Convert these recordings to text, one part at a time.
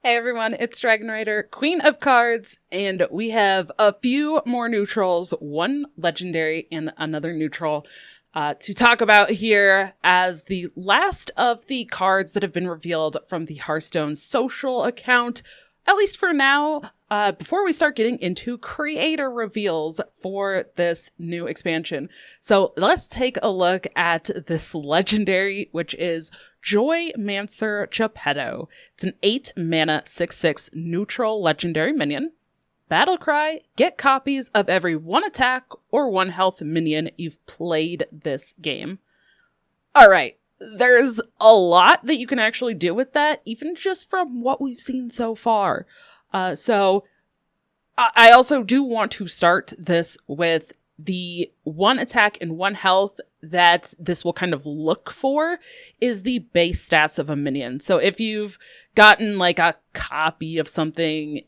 Hey everyone, it's Dragon Rider, Queen of Cards, and we have a few more neutrals, one legendary and another neutral, to talk about here as the last of the cards that have been revealed from the Hearthstone social account, at least for now, before we start getting into creator reveals for this new expansion. So let's take a look at this legendary, which is Joymancer Geppetto. It's an 8 mana 6/6 neutral legendary minion. Battlecry, get copies of every 1 attack or 1 health minion you've played this game. Alright, there's a lot that you can actually do with that, even just from what we've seen so far. So I also do want to start this with the 1 attack and 1 health that this will kind of look for is the base stats of a minion. So if you've gotten like a copy of something,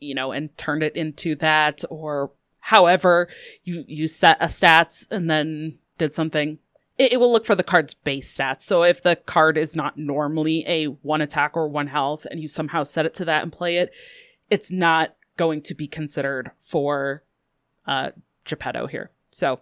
and turned it into that, or however you set a stats and then did something, it will look for the card's base stats. So if the card is not normally a 1 attack or 1 health and you somehow set it to that and play it, it's not going to be considered for Geppetto here. So,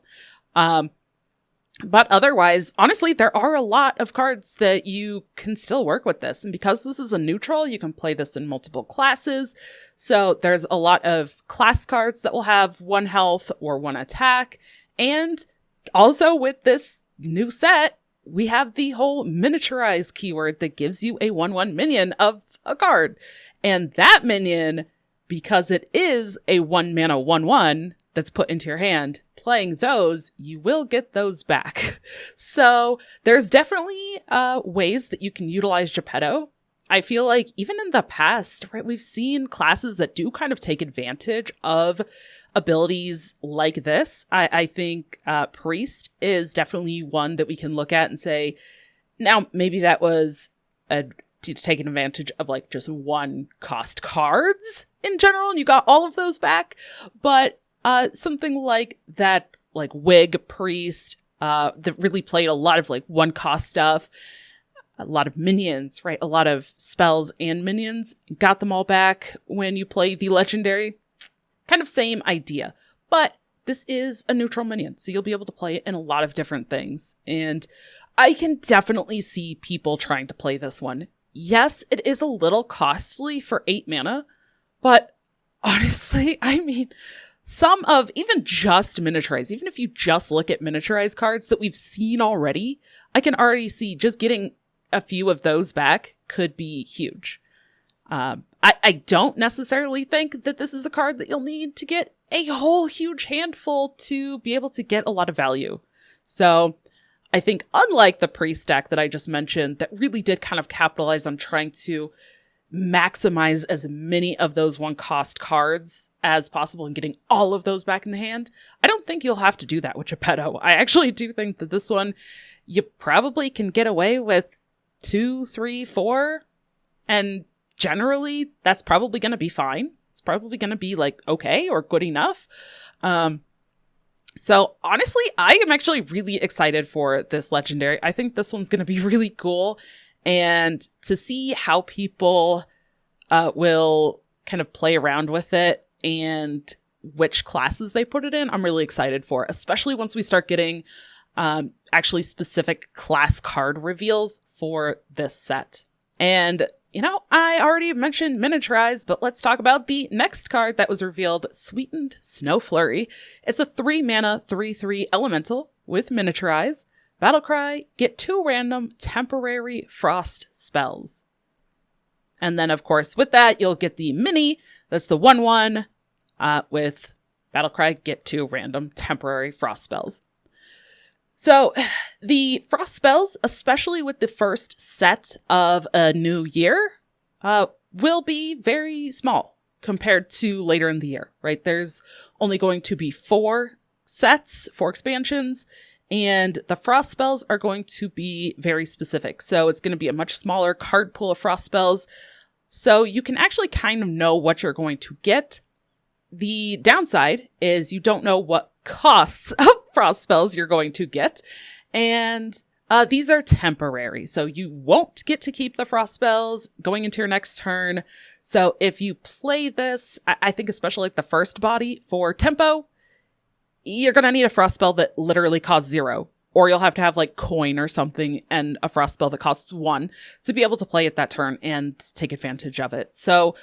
but otherwise, honestly, there are a lot of cards that you can still work with this. And because this is a neutral, you can play this in multiple classes. So there's a lot of class cards that will have 1 health or 1 attack. And also with this new set, we have the whole miniaturize keyword that gives you a 1/1 minion of a card. And that minion, because it is a 1 mana 1/1 that's put into your hand, playing those, you will get those back. So there's definitely ways that you can utilize Geppetto. I feel like even in the past, right, we've seen classes that do kind of take advantage of abilities like this. I think Priest is definitely one that we can look at and say, now maybe that was taking advantage of like just 1 cost cards in general, and you got all of those back. But something like that, like Wig Priest, that really played a lot of like 1 cost stuff, a lot of minions, right? A lot of spells and minions, got them all back when you play the legendary. Kind of same idea, but this is a neutral minion, so you'll be able to play it in a lot of different things. And I can definitely see people trying to play this one. Yes, it is a little costly for 8 mana, but honestly, I mean, some of even just miniaturize, even if you just look at miniaturized cards that we've seen already, I can already see just getting a few of those back could be huge. I don't necessarily think that this is a card that you'll need to get a whole huge handful to be able to get a lot of value. So I think unlike the Priest deck that I just mentioned, that really did kind of capitalize on trying to maximize as many of those 1 cost cards as possible and getting all of those back in the hand, I don't think you'll have to do that with Geppetto. I actually do think that this one, you probably can get away with 2, 3, 4, and generally that's probably going to be fine. It's probably going to be like okay or good enough. So honestly, I am actually really excited for this legendary. I think this one's going to be really cool. And to see how people will kind of play around with it and which classes they put it in, I'm really excited for, especially once we start getting actually specific class card reveals for this set. And, I already mentioned miniaturize, but let's talk about the next card that was revealed, Sweetened Snow Flurry. It's a 3 mana 3/3 elemental with miniaturize. Battlecry, get 2 random temporary frost spells. And then, of course, with that, you'll get the mini. That's the 1/1 with Battlecry, get 2 random temporary frost spells. So the frost spells, especially with the first set of a new year, will be very small compared to later in the year, right? There's only going to be 4 sets, 4 expansions. And the frost spells are going to be very specific. So it's going to be a much smaller card pool of frost spells. So you can actually kind of know what you're going to get. The downside is you don't know what costs of frost spells you're going to get. And These are temporary, so you won't get to keep the frost spells going into your next turn. So if you play this, I think especially like the first body for tempo, you're going to need a frost spell that literally costs 0. Or you'll have to have like coin or something and a frost spell that costs 1 to be able to play it that turn and take advantage of it. So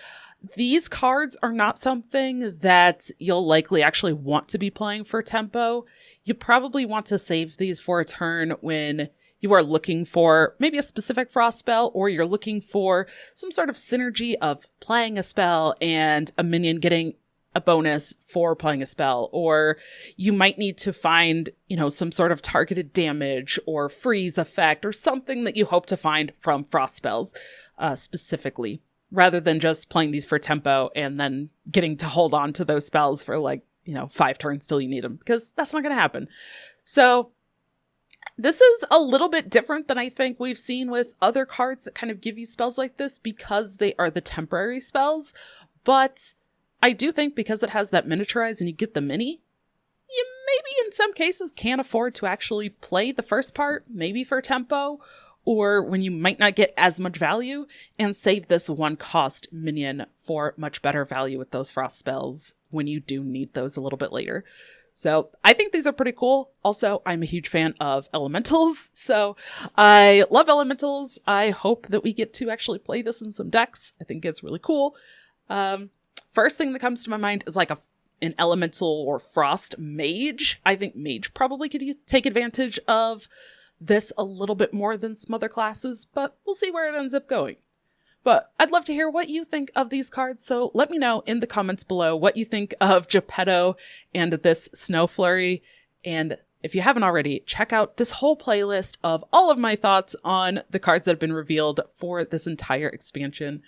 these cards are not something that you'll likely actually want to be playing for tempo. You probably want to save these for a turn when you are looking for maybe a specific frost spell, or you're looking for some sort of synergy of playing a spell and a minion getting a bonus for playing a spell, or you might need to find, some sort of targeted damage or freeze effect or something that you hope to find from frost spells specifically, rather than just playing these for tempo and then getting to hold on to those spells for 5 turns till you need them, because that's not going to happen. So this is a little bit different than I think we've seen with other cards that kind of give you spells like this, because they are the temporary spells. But I do think because it has that miniaturize and you get the mini, you maybe in some cases can't afford to actually play the first part, maybe for tempo, or when you might not get as much value, and save this 1 cost minion for much better value with those frost spells when you do need those a little bit later. So I think these are pretty cool. Also, I'm a huge fan of elementals, so I love elementals. I hope that we get to actually play this in some decks. I think it's really cool. First thing that comes to my mind is like an elemental or frost mage. I think mage probably could take advantage of this a little bit more than some other classes, but we'll see where it ends up going. But I'd love to hear what you think of these cards, so let me know in the comments below what you think of Geppetto and this Snow Flurry. And if you haven't already, check out this whole playlist of all of my thoughts on the cards that have been revealed for this entire expansion.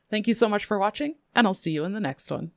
Thank you so much for watching, and I'll see you in the next one.